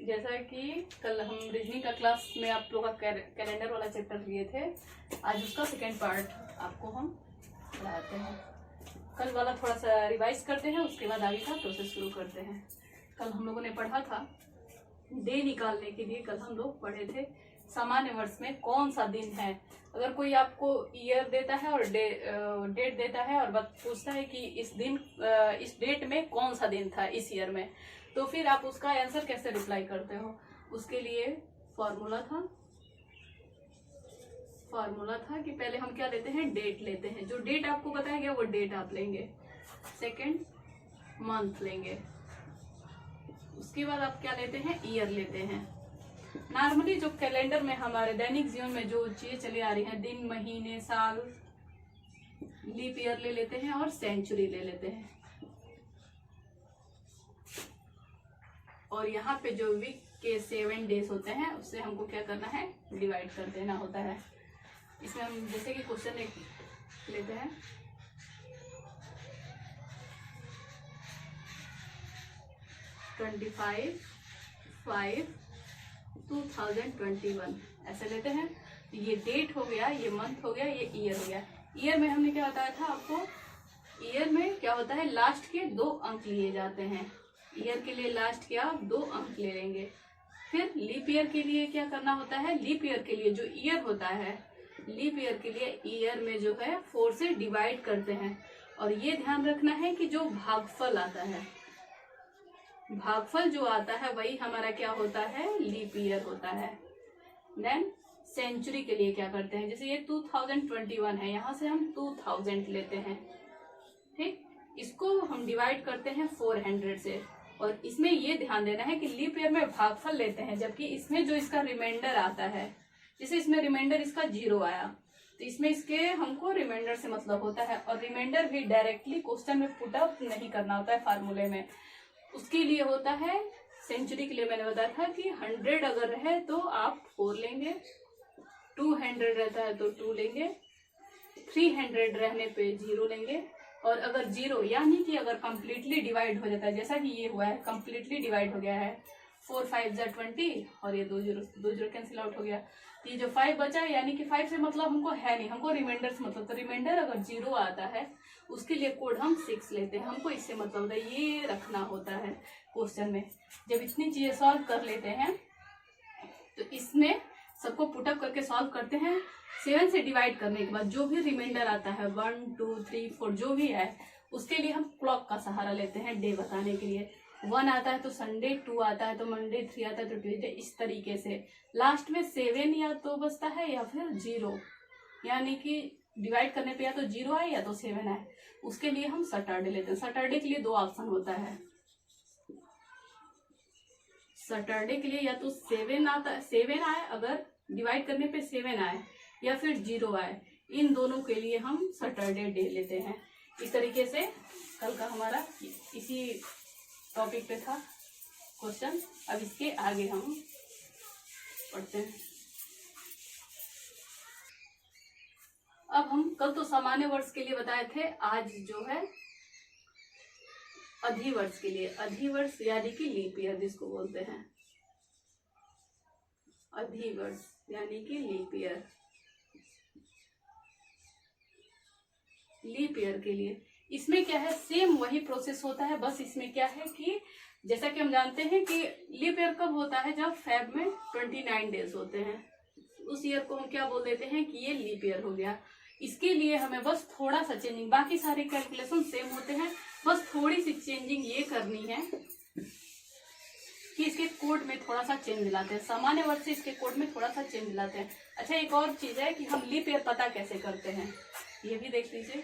जैसा कि कल हम रीजनिंग का क्लास में आप लोग का कैलेंडर वाला चैप्टर लिए थे, आज उसका सेकेंड पार्ट आपको हम पढ़ाते हैं। कल वाला थोड़ा सा रिवाइज करते हैं, उसके बाद आगे का प्रोसेस शुरू करते हैं। कल हम लोगों ने पढ़ा था डे निकालने के लिए। कल हम लोग पढ़े थे सामान्य वर्ष में कौन सा दिन है। अगर कोई आपको ईयर देता है और डेट देता है और पूछता है कि इस दिन इस डेट में कौन सा दिन था इस ईयर में, तो फिर आप उसका आंसर कैसे रिप्लाई करते हो। उसके लिए फॉर्मूला था कि पहले हम क्या लेते हैं, डेट लेते हैं। जो डेट आपको बताया गया वो डेट आप लेंगे। सेकंड मंथ लेंगे। उसके बाद आप क्या लेते हैं, ईयर लेते हैं। नॉर्मली जो कैलेंडर में हमारे दैनिक जीवन में जो चीजें चली आ रही हैं, दिन, महीने, साल, लीप ईयर ले लेते हैं और सेंचुरी ले लेते हैं। और यहाँ पे जो वीक के 7 डेज होते हैं उससे हमको क्या करना है, डिवाइड कर देना होता है। इसमें हम जैसे कि क्वेश्चन एक लेते हैं, (25, 5, 2021) ऐसे लेते हैं। ये डेट हो गया, ये मंथ हो गया, ये ईयर हो गया। ईयर में हमने क्या बताया था आपको, ईयर में क्या होता है, लास्ट के 2 अंक लिए जाते हैं। ईयर के लिए लास्ट के आप 2 अंक ले लेंगे। फिर लीप ईयर के लिए क्या करना होता है, लीप ईयर के लिए जो ईयर होता है, लीप ईयर के लिए ईयर में जो है 4 से डिवाइड करते हैं। और ये ध्यान रखना है कि जो भागफल आता है, भागफल जो आता है वही हमारा क्या होता है, लीप ईयर होता है। देन सेंचुरी के लिए क्या करते हैं, जैसे ये 2021 है, यहाँ से हम 2000 लेते हैं। ठीक, इसको हम डिवाइड करते हैं 400 से। और इसमें ये ध्यान देना है कि लीप ईयर में भागफल लेते हैं, जबकि इसमें जो इसका रिमाइंडर आता है, जैसे इसमें रिमाइंडर इसका 0 आया, तो इसमें इसके हमको रिमाइंडर से मतलब होता है। और रिमाइंडर भी डायरेक्टली क्वेश्चन में पुट अप नहीं करना होता है फार्मूले में, उसके लिए होता है। सेंचुरी के लिए मैंने बताया था कि 100 अगर रहे तो आप 4 लेंगे, 200 रहता है तो 2 लेंगे, 300 रहने पे 0 लेंगे। और अगर 0 यानी कि अगर कंप्लीटली डिवाइड हो जाता है, जैसा कि ये हुआ है, कंप्लीटली डिवाइड हो गया है, 4 5 20 और ये 2 0 कैंसिल आउट हो गया। तो ये जो 5 बचा है, यानी कि 5 से मतलब हमको है नहीं, हमको रिमाइंडर से मतलब। तो रिमाइंडर अगर 0 आता है उसके लिए कोड हम 6 लेते हैं, हमको इससे मतलब होता है। ये रखना होता है क्वेश्चन में। जब इतनी चीजें सॉल्व कर लेते हैं तो इसमें सबको पुटअप करके सॉल्व करते हैं। 7 से डिवाइड करने के बाद जो भी रिमाइंडर आता है, 1 2 3 4 जो भी है, उसके लिए हम क्लॉक का सहारा लेते हैं डे बताने के लिए। 1 आता है तो संडे, 2 आता है तो मंडे, 3 आता है तो ट्यूजडे, इस तरीके से। लास्ट में 7 या तो बचता है या फिर 0, यानी कि डिवाइड करने पे या तो 0 आए या तो 7 आए, उसके लिए हम सैटरडे लेते हैं। सैटरडे के लिए 2 ऑप्शन होता है। सैटरडे के लिए या तो 7 आए, अगर डिवाइड करने पे 7 आए, या फिर 0 आए, इन दोनों के लिए हम सैटरडे डे लेते हैं। इस तरीके से कल का हमारा इसी टॉपिक पे था क्वेश्चन। अब इसके आगे हम पढ़ते हैं। अब हम कल तो सामान्य वर्ष के लिए बताए थे, आज जो है अधिवर्ष के लिए, अधिवर्ष यानी कि लीप ईयर जिसको बोलते हैं, अधिवर्ष यानी कि लीप ईयर। लीप ईयर के लिए इसमें क्या है, सेम वही प्रोसेस होता है, बस इसमें क्या है कि जैसा कि हम जानते हैं कि लीप ईयर कब होता है, जब फेब में 29 डेज होते हैं, उस ईयर को हम क्या बोल देते हैं कि ये लीप ईयर हो गया। इसके लिए हमें बस थोड़ा सा चेंजिंग, बाकी सारे कैलकुलेशन सेम होते हैं, बस थोड़ी सी चेंजिंग ये करनी है कि इसके कोड में थोड़ा सा चेंज लाते हैं। सामान्य वर्ष से इसके कोड में थोड़ा सा चेंज लाते हैं। अच्छा, एक और चीज है कि हम लीप ईयर पता कैसे करते हैं, ये भी देख लीजिए।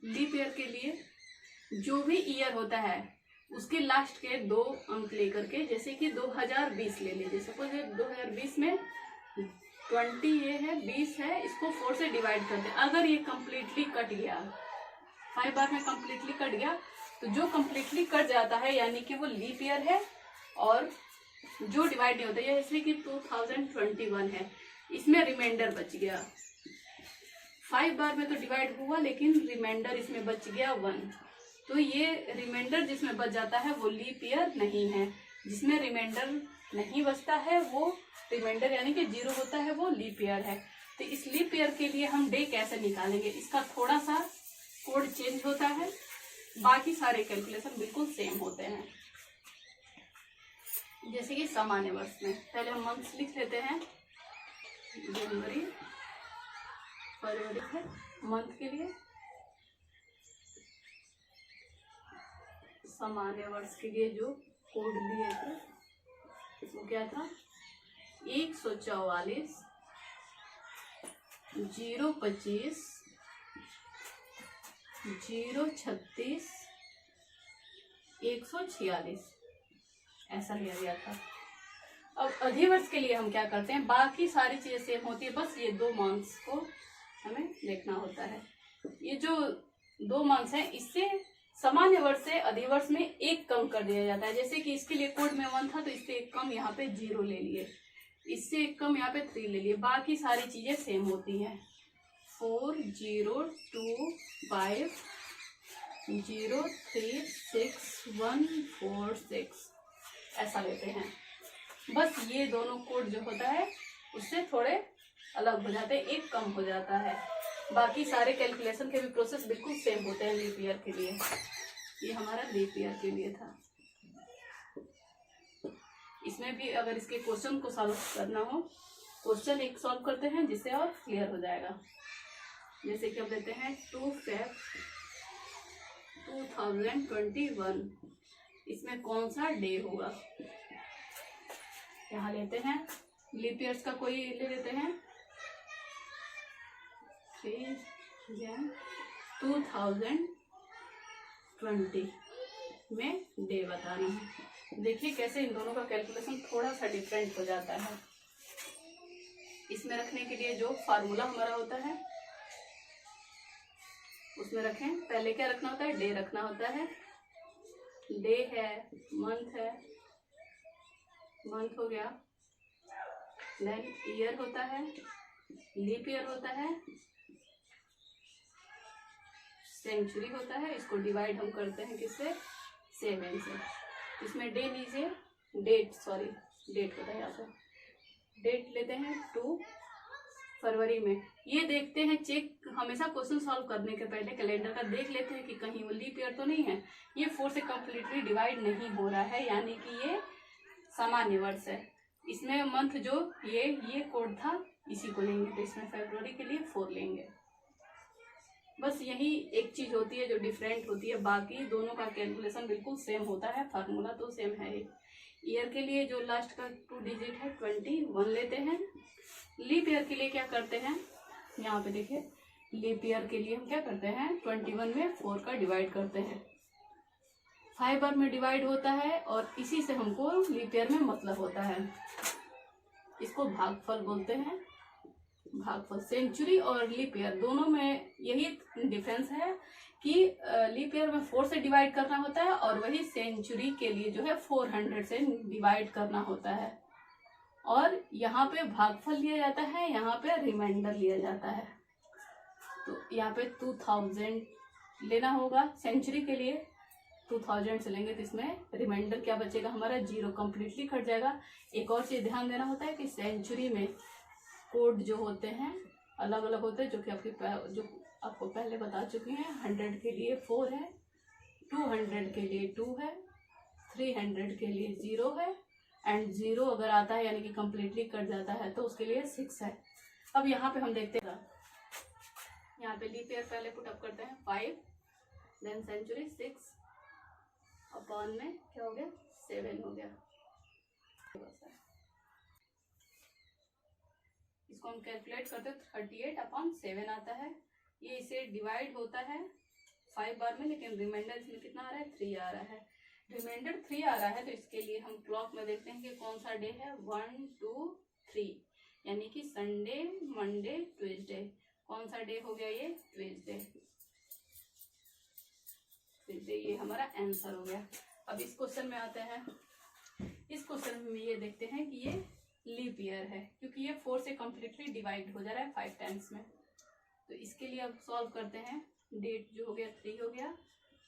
लीप ईयर के लिए जो भी ईयर होता है उसके लास्ट के 2 अंक लेकर के, जैसे कि 2020 ले लीजिए। सपोज 2020 में 20 ये है, 20 है, इसको 4 से डिवाइड करते हैं। अगर ये कंप्लीटली कट गया, 5 बार में कंप्लीटली कट गया, तो जो कंप्लीटली कट जाता है यानी कि वो लीप ईयर है। और जो डिवाइड नहीं होता है, जैसे कि 2021 है, इसमें रिमाइंडर बच गया, 5 बार में तो डिवाइड हुआ लेकिन रिमाइंडर इसमें बच गया 1, तो ये रिमाइंडर जिसमें बच जाता है वो लीप ईयर नहीं है। जिसमें रिमाइंडर नहीं बचता है वो रिमाइंडर यानी कि 0 होता है, वो लीप ईयर है। तो इस लीप ईयर के लिए हम डे कैसे निकालेंगे, इसका थोड़ा सा कोड चेंज होता है, बाकी सारे कैलकुलेशन बिल्कुल सेम होते हैं। जैसे कि सामान्य वर्ष में पहले हम मंथ्स लिख लेते हैं, जनवरी फरवरी है मंथ के लिए। सामान्य वर्ष के लिए जो कोड लिए थे वो क्या था, 144 025 036 146 ऐसा लिया गया था। अब अधिवर्ष के लिए हम क्या करते हैं, बाकी सारी चीजें सेम होती है, बस ये 2 मंथ्स को हमें देखना होता है। ये जो 2 मंथ्स हैं इससे सामान्य वर्ष से अधिवर्ष में 1 कम कर दिया जाता है। जैसे कि इसके लिए कोड में 1 था तो इससे 1 कम यहाँ पे 0 ले लिए, इससे 1 कम यहाँ पे 3 ले लिए, बाकी सारी चीजें सेम होती हैं। 4025 036 146 ऐसा लेते हैं। बस ये दोनों कोड जो होता है उससे थोड़े अलग हो जाते हैं, 1 कम हो जाता है। बाकी सारे कैलकुलेशन के भी प्रोसेस बिल्कुल सेम होते हैं लीप ईयर के लिए। ये हमारा लीप ईयर के लिए था। इसमें भी अगर इसके क्वेश्चन को सॉल्व करना हो, क्वेश्चन एक सॉल्व करते हैं जिससे और क्लियर हो जाएगा। जैसे कि अब लेते हैं 2 Feb 2021, इसमें कौन सा डे होगा, यहाँ लेते हैं लीप ईयर्स का कोई ले लेते हैं 3 Jan 2020 में डे बताना है। देखिए कैसे इन दोनों का कैलकुलेशन थोड़ा सा डिफरेंट हो जाता है। इसमें रखने के लिए जो फार्मूला हमारा होता है उसमें रखें। पहले क्या रखना होता है, डे रखना होता है। डे है, मंथ हो गया, देन ईयर होता है, लीप ईयर होता है, सेंचुरी होता है। इसको डिवाइड हम करते हैं किससे, 7 से। इसमें डे लीजिए, डेट होता है यहाँ पे। डेट लेते हैं 2 फरवरी में। ये देखते हैं, चेक हमेशा क्वेश्चन सॉल्व करने के पहले कैलेंडर का देख लेते हैं कि कहीं वो लीप ईयर तो नहीं है। ये 4 से कम्प्लीटली डिवाइड नहीं हो रहा है, यानी कि ये सामान्य वर्ष है। इसमें मंथ जो ये कोड था इसी को लेंगे, तो इसमें फरवरी के लिए 4 लेंगे। बस यही एक चीज होती है जो डिफरेंट होती है, बाकी दोनों का कैलकुलेशन बिल्कुल सेम होता है, फार्मूला तो सेम है ही। ईयर के लिए जो लास्ट का 2 डिजिट है 21 लेते हैं। लीप ईयर के लिए क्या करते हैं, यहाँ पे देखिए, लीप ईयर के लिए हम क्या करते हैं 21 में 4 का डिवाइड करते हैं। 5 बार में डिवाइड होता है और इसी से हमको लीप ईयर में मतलब होता है। इसको भागफल बोलते हैं, भागफल। सेंचुरी और लीप ईयर दोनों में यही डिफरेंस है कि लीप ईयर में 4 से डिवाइड करना होता है और वही सेंचुरी के लिए जो है 400 से डिवाइड करना होता है। और यहाँ पे भागफल लिया जाता है, यहाँ पे रिमाइंडर लिया जाता है। तो यहाँ पे 2000 लेना होगा, सेंचुरी के लिए 2000 से लेंगे तो इसमें रिमाइंडर क्या बचेगा हमारा, 0 कम्प्लीटली कट जाएगा। एक और चीज ध्यान देना होता है कि सेंचुरी में कोड जो होते हैं अलग अलग होते हैं, जो आपको पहले बता चुकी हैं। 100 के लिए 4 है, 200 के लिए 2 है, 300 के लिए 0 है, एंड 0 अगर आता है यानी कि कम्प्लीटली कट जाता है तो उसके लिए 6 है। अब यहाँ पे हम देखते हैं, यहाँ पे लीप ईयर पहले पुट अप करते हैं 5, देन सेंचुरी 6 अपॉन में क्या हो गया 7 हो गया। इसको हम कैलकुलेट करते हैं 38/7 आता है। ये इसे डिवाइड होता है 5 बार में, लेकिन रिमाइंडर इसमें कितना आ रहा है 3 आ रहा है। रिमाइंडर 3 आ रहा है तो इसके लिए हम क्लॉक में देखते हैं कि कौन सा डे है, 1 2 3, यानी कि संडे मंडे ट्यूसडे। कौन सा डे हो गया ये, ट्यूसडे। ये हमारा आंसर हो गया। अब इस क्वेश्चन में आते हैं। इस क्वेश्चन में ये देखते हैं कि ये लीप ईयर है, क्योंकि ये 4 से कम्प्लीटली डिवाइड हो जा रहा है 5 टाइम्स में। तो इसके लिए अब सॉल्व करते हैं। डेट जो हो गया 3 हो गया।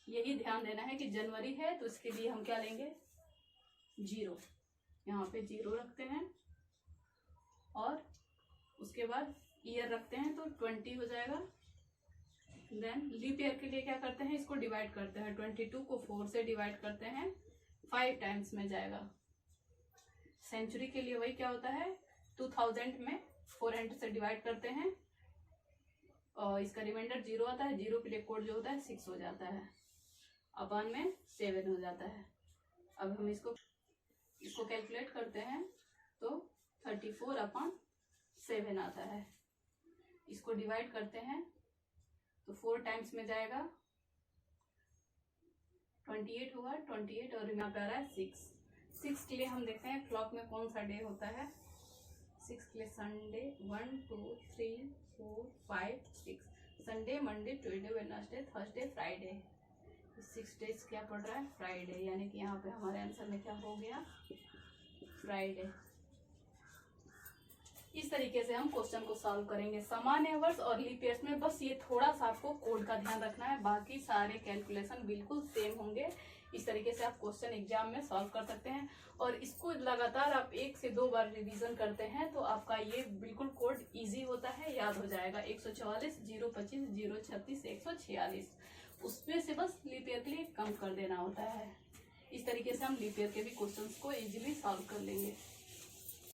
यही ध्यान देना है कि जनवरी है तो इसके लिए हम क्या लेंगे, 0, यहाँ पे 0 रखते हैं और उसके बाद ईयर रखते हैं तो 20 हो जाएगा। देन लीप ईयर के लिए क्या करते हैं, इसको डिवाइड करते हैं, 22 को 4 से डिवाइड करते हैं, 5 टाइम्स में जाएगा। सेंचुरी के लिए वही क्या होता है, 2000 में 400 से डिवाइड करते हैं और इसका रिमाइंडर 0 आता है, 0 के लिए कोड जो होता है 6 हो जाता है, अपन में 7 हो जाता है। अब हम इसको कैलकुलेट करते हैं तो 34/7 आता है। इसको डिवाइड करते हैं तो 4 टाइम्स में जाएगा, 28 होगा, 28 और यहाँ पे आ रहा है 6 के लिए हम देखते हैं क्लॉक में कौन सा डे होता है। 6 के लिए Sunday, 1 2 3 4 5 6, Sunday, Monday, Tuesday, Wednesday, Thursday, Friday. 6 days क्या पड़ रहा है, फ्राइडे, यानी कि यहाँ पे हमारे आंसर में क्या हो गया, फ्राइडे। इस तरीके से हम क्वेश्चन को सॉल्व करेंगे। सामान्य वर्ष और लीप ईयर्स में बस ये थोड़ा सा आपको कोड का ध्यान रखना है, बाकी सारे कैलकुलेशन बिल्कुल सेम होंगे। इस तरीके से आप क्वेश्चन एग्जाम में सॉल्व कर सकते हैं और इसको लगातार आप 1 से 2 बार रिवीजन करते हैं तो आपका ये बिल्कुल कोड इजी होता है, याद हो जाएगा। 144, 025, 036, 146, उसमें से बस लीप ईयर के लिए कम कर देना होता है। इस तरीके से हम लीप ईयर के भी क्वेश्चंस को इजीली सॉल्व कर लेंगे।